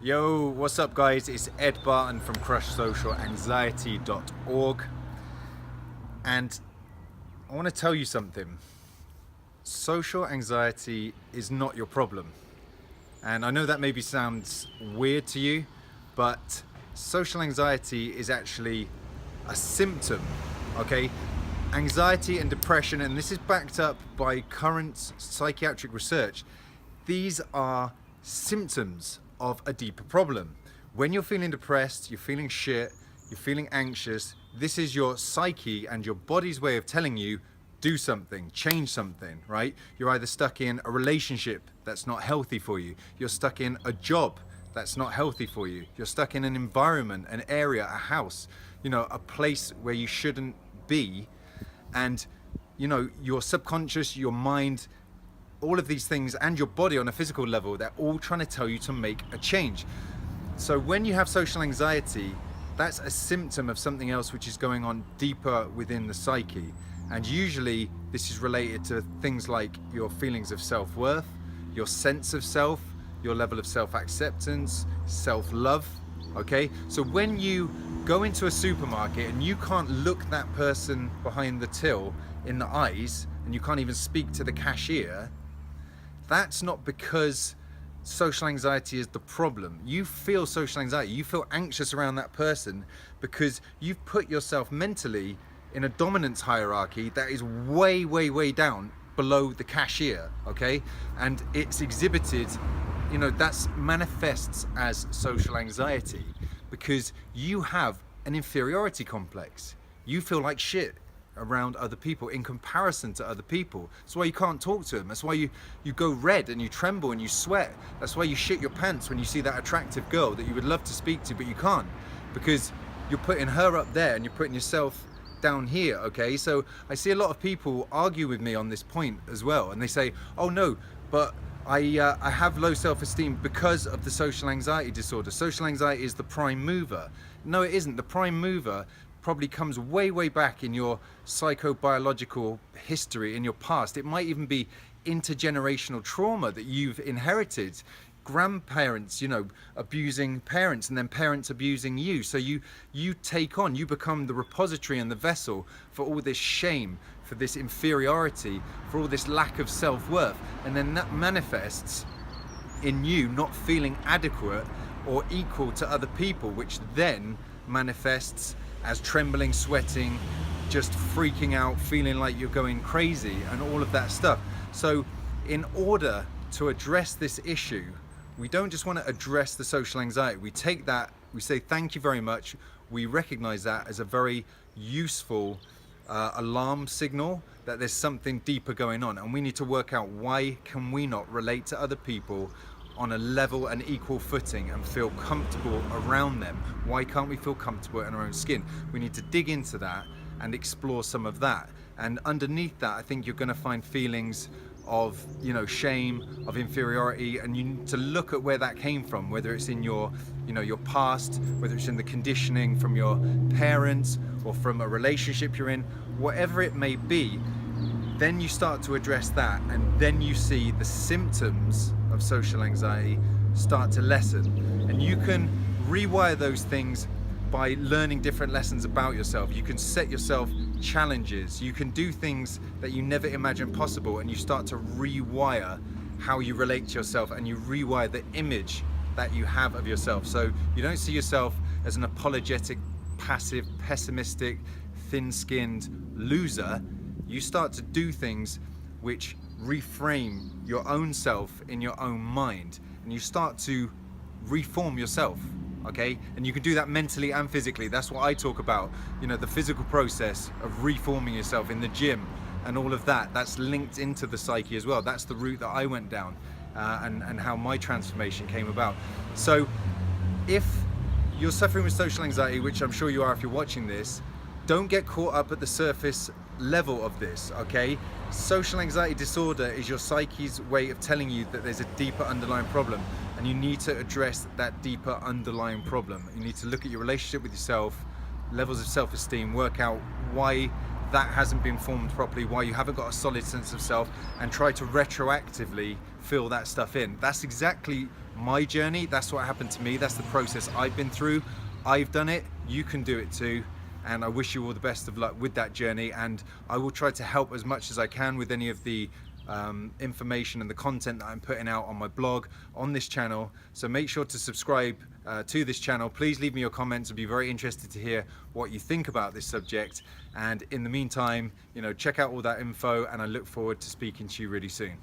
Yo, what's up guys? It's Ed Barton from crushsocialanxiety.org, and I want to tell you something. Social anxiety is not your problem. And I know that maybe sounds weird to you, but social anxiety is actually a symptom, okay? Anxiety and depression, and this is backed up by current psychiatric research, these are symptoms of a deeper problem. When you're feeling depressed, you're feeling shit, you're feeling anxious, this is your psyche and your body's way of telling you, do something, change something, right? You're either stuck in a relationship that's not healthy for you, you're stuck in a job that's not healthy for you, you're stuck in an environment, an area, a house, a place where you shouldn't be, and your subconscious, your mind, all of these things, and your body on a physical level, they're all trying to tell you to make a change. So when you have social anxiety, that's a symptom of something else which is going on deeper within the psyche. And usually this is related to things like your feelings of self-worth, your sense of self, your level of self-acceptance, self-love, okay? So when you go into a supermarket and you can't look that person behind the till in the eyes, and you can't even speak to the cashier, that's not because social anxiety is the problem. You feel social anxiety, you feel anxious around that person because you've put yourself mentally in a dominance hierarchy that is way, way, way down below the cashier, okay? And it's exhibited, that's manifests as social anxiety because you have an inferiority complex. You feel like shit around other people in comparison to other people. That's why you can't talk to them. That's why you go red and you tremble and you sweat. That's why you shit your pants when you see that attractive girl that you would love to speak to, but you can't, because you're putting her up there and you're putting yourself down here, okay? So I see a lot of people argue with me on this point as well, and they say, oh no, but I have low self-esteem because of the social anxiety disorder. Social anxiety is the prime mover. No, it isn't. The prime mover probably comes way, way back in your psychobiological history, in your past. It might even be intergenerational trauma that you've inherited. Grandparents, abusing parents, and then parents abusing you. So you become the repository and the vessel for all this shame, for this inferiority, for all this lack of self-worth. And then that manifests in you not feeling adequate or equal to other people, which then manifests as trembling, sweating, just freaking out, feeling like you're going crazy, and all of that stuff. So in order to address this issue, we don't just want to address the social anxiety. We take that, we say thank you very much, we recognize that as a very useful alarm signal that there's something deeper going on, and we need to work out, why can we not relate to other people on a level and equal footing and feel comfortable around them? Why can't we feel comfortable in our own skin? We need to dig into that and explore some of that. And underneath that, I think you're going to find feelings of shame, of inferiority, and you need to look at where that came from, whether it's in your your past, whether it's in the conditioning from your parents or from a relationship you're in, whatever it may be. Then you start to address that, and then you see the symptoms of social anxiety start to lessen. And you can rewire those things by learning different lessons about yourself. You can set yourself challenges. You can do things that you never imagined possible, and you start to rewire how you relate to yourself, and you rewire the image that you have of yourself. So you don't see yourself as an apologetic, passive, pessimistic, thin-skinned loser. You start to do things which reframe your own self in your own mind, and you start to reform yourself, okay? And you can do that mentally and physically. That's what I talk about, the physical process of reforming yourself in the gym and all of that. That's linked into the psyche as well. That's the route that I went down, and how my transformation came about. So if you're suffering with social anxiety, which I'm sure you are if you're watching this, don't get caught up at the surface level of this, okay? Social anxiety disorder is your psyche's way of telling you that there's a deeper underlying problem, and you need to address that deeper underlying problem. You need to look at your relationship with yourself, levels of self-esteem, work out why that hasn't been formed properly, why you haven't got a solid sense of self, and try to retroactively fill that stuff in. That's exactly my journey. That's what happened to me. That's the process I've been through. I've done it. You can do it too. And I wish you all the best of luck with that journey. And I will try to help as much as I can with any of the information and the content that I'm putting out on my blog, on this channel. So make sure to subscribe to this channel. Please leave me your comments. I'd be very interested to hear what you think about this subject. And in the meantime, check out all that info, and I look forward to speaking to you really soon.